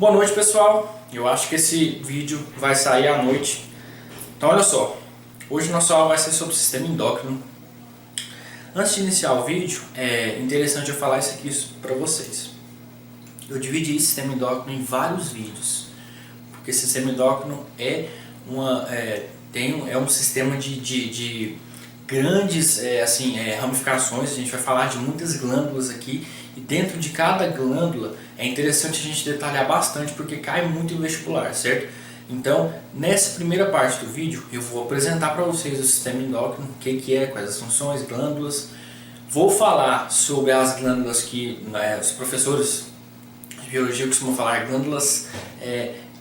Boa noite, pessoal. Eu acho que esse vídeo vai sair à noite. Então olha só, hoje nossa aula vai ser sobre o sistema endócrino. Antes de iniciar o vídeo, é interessante eu falar isso aqui para vocês. Eu dividi o sistema endócrino em vários vídeos, porque o sistema endócrino é um sistema de grandes ramificações. A gente vai falar de muitas glândulas aqui, e dentro de cada glândula é interessante a gente detalhar bastante, porque cai muito no vestibular, certo? Então, nessa primeira parte do vídeo, eu vou apresentar para vocês o sistema endócrino, o que é, quais as funções, glândulas. Vou falar sobre as glândulas que os professores de biologia costumam falar, glândulas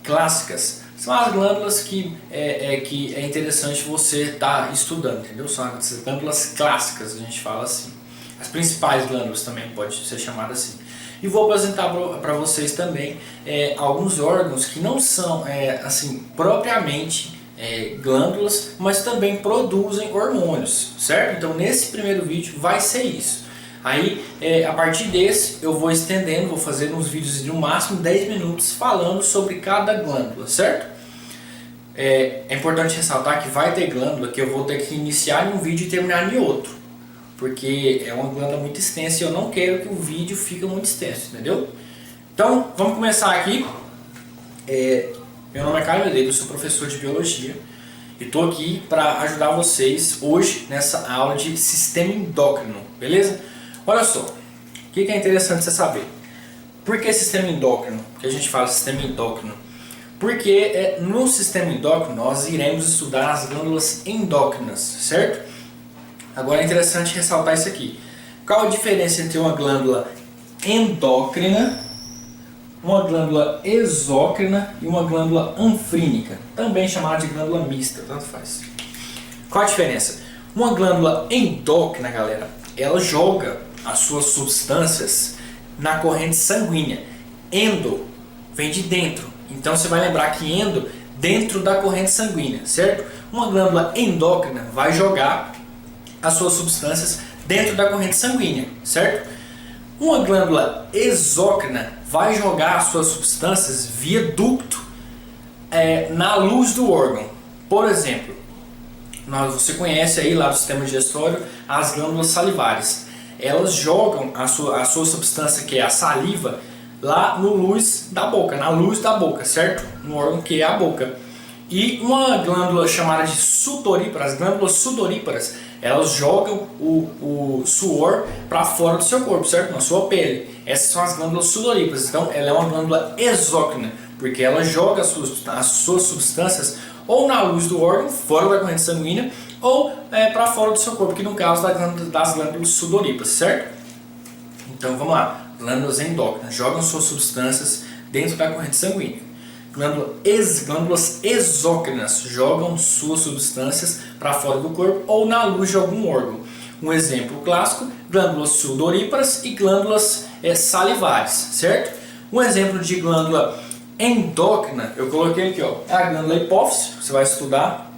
clássicas. São as glândulas que é interessante você estar estudando, entendeu? São as glândulas clássicas, a gente fala assim. As principais glândulas também pode ser chamada assim. E vou apresentar para vocês também alguns órgãos que não são propriamente glândulas, mas também produzem hormônios, certo? Então nesse primeiro vídeo vai ser isso. Aí a partir desse eu vou estendendo, vou fazer uns vídeos de no máximo 10 minutos falando sobre cada glândula, certo? É importante ressaltar que vai ter glândula que eu vou ter que iniciar em um vídeo e terminar em outro, porque é uma glândula muito extensa e eu não quero que o vídeo fique muito extenso, entendeu? Então, vamos começar aqui. Meu nome é Caio Medeiros, eu sou professor de biologia e estou aqui para ajudar vocês hoje nessa aula de sistema endócrino, beleza? Olha só, o que é interessante você saber. Por que sistema endócrino? Que a gente fala sistema endócrino? Porque no sistema endócrino nós iremos estudar as glândulas endócrinas, certo? Agora é interessante ressaltar isso aqui. Qual a diferença entre uma glândula endócrina, uma glândula exócrina e uma glândula anfrínica, também chamada de glândula mista, tanto faz. Qual a diferença? Uma glândula endócrina, galera, ela joga as suas substâncias na corrente sanguínea. Endo vem de dentro, então você vai lembrar que endo dentro da corrente sanguínea, certo? Uma glândula endócrina vai jogar as suas substâncias dentro da corrente sanguínea, certo? Uma glândula exócrina vai jogar as suas substâncias via ducto na luz do órgão. Por exemplo, você conhece aí lá do sistema digestório as glândulas salivares. Elas jogam a sua substância, que é a saliva, lá no luz da boca, na luz da boca, certo? No órgão que é a boca. E uma glândula chamada de sudoríparas, as glândulas sudoríparas, elas jogam o suor para fora do seu corpo, certo? Na sua pele. Essas são as glândulas sudoríparas. Então ela é uma glândula exócrina, porque ela joga as suas substâncias ou na luz do órgão, fora da corrente sanguínea, ou para fora do seu corpo, que no caso das glândulas sudoríparas, certo? Então vamos lá. Glândulas endócrinas jogam suas substâncias dentro da corrente sanguínea. Glândulas exócrinas jogam suas substâncias para fora do corpo ou na luz de algum órgão. Um exemplo clássico: glândulas sudoríparas e glândulas salivares, certo? Um exemplo de glândula endócrina, eu coloquei aqui, é a glândula hipófise, você vai estudar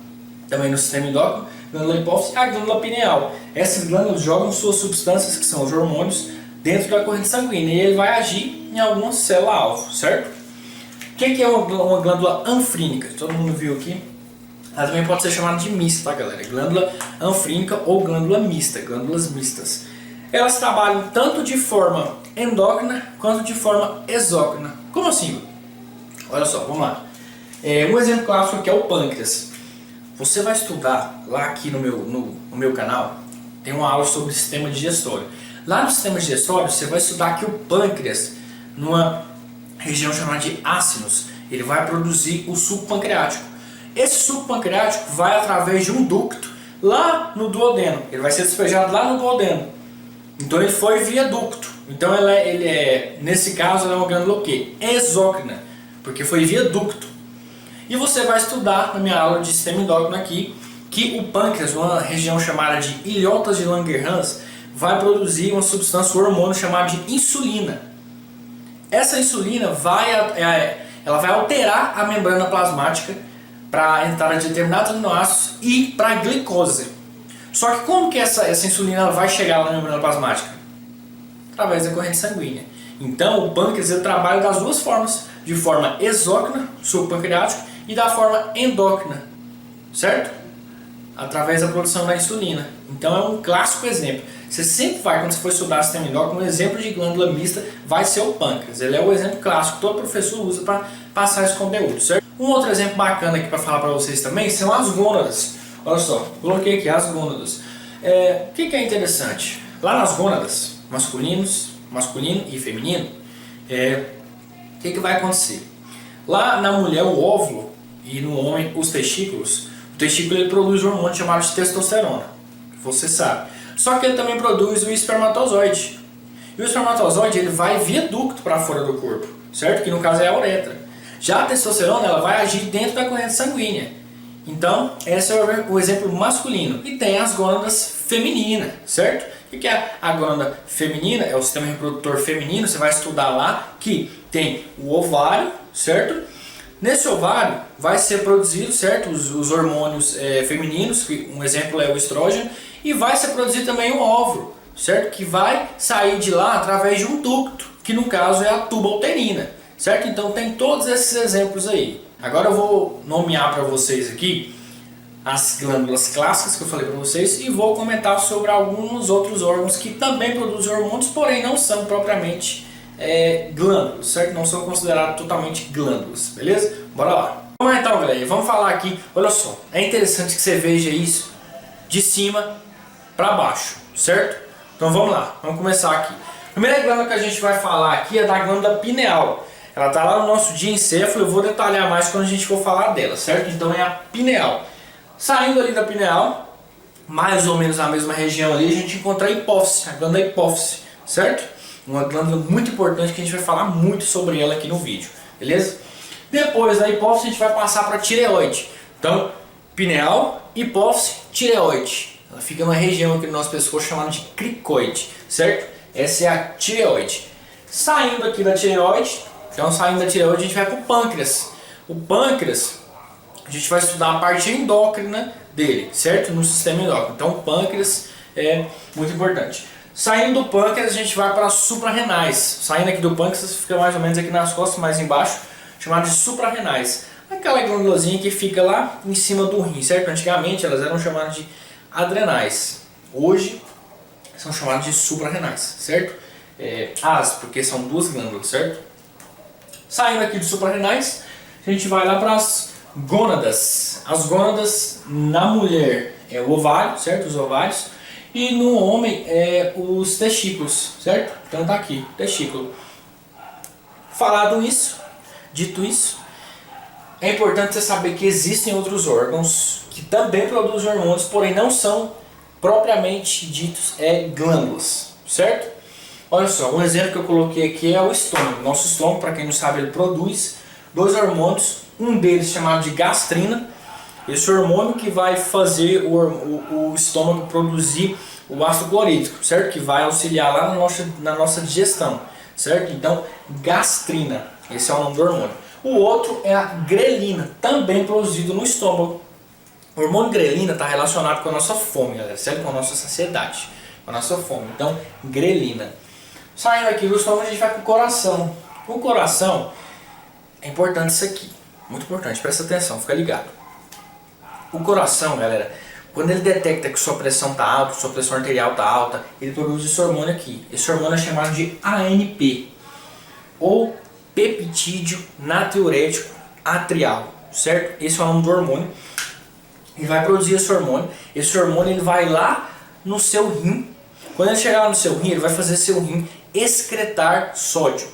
também no sistema endócrino. Glândula hipófise e a glândula pineal. Essas glândulas jogam suas substâncias, que são os hormônios, dentro da corrente sanguínea, e ele vai agir em alguma célula-alvo, certo? O que é uma glândula anfrínica? Todo mundo viu aqui. Ela também pode ser chamada de mista, tá, galera? Glândula anfrínica ou glândula mista, glândulas mistas. Elas trabalham tanto de forma endócrina quanto de forma exócrina. Como assim? Olha só, vamos lá. Um exemplo clássico aqui é o pâncreas. Você vai estudar lá aqui no meu canal, tem uma aula sobre o sistema digestório. Lá no sistema digestório você vai estudar que o pâncreas, numa região chamada de ácinos, ele vai produzir o suco pancreático. Esse suco pancreático vai através de um ducto lá no duodeno. Ele vai ser despejado lá no duodeno. Então ele foi via ducto. Então nesse caso ela é uma glândula o quê? Exócrina, porque foi via ducto. E você vai estudar na minha aula de sistema endócrino aqui que o pâncreas, uma região chamada de ilhotas de Langerhans, vai produzir uma substância, um hormônio chamado de insulina. Essa insulina ela vai alterar a membrana plasmática para entrar em determinados aminoácidos e para a glicose. Só que como que essa insulina vai chegar lá na membrana plasmática? Através da corrente sanguínea. Então o pâncreas ele trabalha das duas formas, de forma exócrina, suco pancreático, e da forma endócrina, certo? Através da produção da insulina. Então é um clássico exemplo. Você sempre vai, quando você for estudar o sistema endócrino, um exemplo de glândula mista vai ser o pâncreas. Ele é o exemplo clássico que todo professor usa para passar esse conteúdo, certo? Um outro exemplo bacana aqui para falar para vocês também são as gônadas. Olha só, coloquei aqui as gônadas. O que é interessante? Lá nas gônadas, masculino e feminino, o que vai acontecer? Lá na mulher o óvulo e no homem os testículos, o testículo ele produz um hormônio chamado de testosterona, que você sabe. Só que ele também produz o espermatozoide. E o espermatozoide ele vai via ducto para fora do corpo, certo? Que no caso é a uretra. Já a testosterona ela vai agir dentro da corrente sanguínea. Então, esse é o exemplo masculino. E tem as gônadas femininas, certo? O que é a gônada feminina? É o sistema reprodutor feminino. Você vai estudar lá que tem o ovário, certo? Nesse ovário vai ser produzido, certo? Os hormônios femininos, que um exemplo é o estrógeno, e vai ser produzido também o óvulo, certo? Que vai sair de lá através de um ducto, que no caso é a tuba uterina, certo? Então tem todos esses exemplos aí. Agora eu vou nomear para vocês aqui as glândulas clássicas que eu falei para vocês e vou comentar sobre alguns outros órgãos que também produzem hormônios, porém não são propriamente glândulas, certo? Não são considerados totalmente glândulas, beleza? Bora lá. Vamos lá então, galera, vamos falar aqui. Olha só, é interessante que você veja isso de cima para baixo, certo? Então vamos lá, vamos começar aqui. A primeira glândula que a gente vai falar aqui é da glândula pineal. Ela está lá no nosso diencéfalo, eu vou detalhar mais quando a gente for falar dela, certo? Então é a pineal. Saindo ali da pineal, mais ou menos na mesma região ali, a gente encontra a hipófise, a glândula hipófise, certo? Uma glândula muito importante que a gente vai falar muito sobre ela aqui no vídeo, beleza? Depois da hipófise a gente vai passar para a tireoide. Então, pineal, hipófise, tireoide. Ela fica numa região aqui no nosso pescoço chamada de cricoide, certo? Essa é a tireoide. Saindo aqui da tireoide, então saindo da tireoide a gente vai para o pâncreas. O pâncreas, a gente vai estudar a parte endócrina dele, certo? No sistema endócrino. Então o pâncreas é muito importante. Saindo do pâncreas a gente vai para as suprarrenais. Saindo aqui do pâncreas fica mais ou menos aqui nas costas, mais embaixo, chamado de suprarrenais. Aquela glândulazinha que fica lá em cima do rim, certo? Antigamente elas eram chamadas de adrenais. Hoje são chamadas de suprarrenais, certo? Porque são duas glândulas, certo? Saindo aqui de suprarrenais, a gente vai lá para as gônadas. As gônadas na mulher é o ovário, certo? Os ovários. E no homem é os testículos, certo? Então tá aqui, testículo. Dito isso, é importante você saber que existem outros órgãos que também produzem hormônios, porém não são propriamente ditos glândulas, certo? Olha só, um exemplo que eu coloquei aqui é o estômago. Nosso estômago, para quem não sabe, ele produz dois hormônios, um deles chamado de gastrina. Esse hormônio que vai fazer o estômago produzir o ácido clorídrico, certo? Que vai auxiliar lá na nossa digestão, certo? Então, gastrina, esse é o nome do hormônio. O outro é a grelina, também produzido no estômago. O hormônio grelina está relacionado com a nossa fome, galera, certo? Com a nossa saciedade, com a nossa fome. Então, grelina. Saindo aqui do estômago, a gente vai para o coração. O coração, é importante isso aqui, muito importante, presta atenção, fica ligado. O coração, galera, quando ele detecta que sua pressão está alta, sua pressão arterial está alta, ele produz esse hormônio aqui. Esse hormônio é chamado de ANP, ou peptídeo natriurético atrial, certo? Esse é o nome do hormônio. Ele vai produzir esse hormônio. Esse hormônio ele vai lá no seu rim. Quando ele chegar lá no seu rim, ele vai fazer seu rim excretar sódio.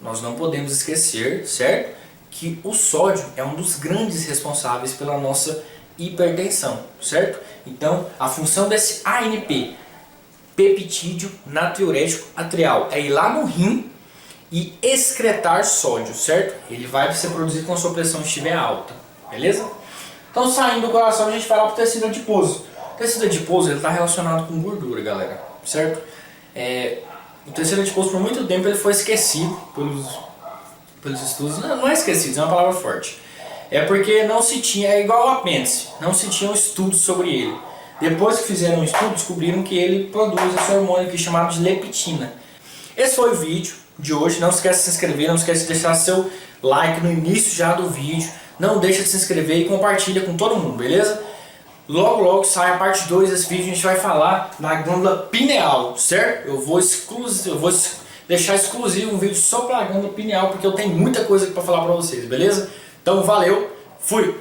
Nós não podemos esquecer, certo? Que o sódio é um dos grandes responsáveis pela nossa hipertensão, certo? Então, a função desse ANP, peptídeo natriurético atrial, é ir lá no rim e excretar sódio, certo? Ele vai ser produzido quando a sua pressão estiver alta, beleza? Então, saindo do coração, a gente vai lá para o tecido adiposo. O tecido adiposo está relacionado com gordura, galera, certo? O tecido adiposo, por muito tempo, ele foi esquecido pelos estudos. Não é esquecido, é uma palavra forte. É porque não se tinha, é igual ao apêndice, não se tinha um estudo sobre ele. Depois que fizeram um estudo, descobriram que ele produz esse hormônio aqui chamado de leptina. Esse foi o vídeo. de hoje. Não esquece de se inscrever, não esquece de deixar seu like no início já do vídeo. Não deixa de se inscrever e compartilha com todo mundo, beleza? Logo logo sai a parte 2 desse vídeo, a gente vai falar da glândula pineal, certo? Eu vou deixar exclusivo um vídeo só para a glândula pineal, porque eu tenho muita coisa para falar para vocês, beleza? Então valeu, fui!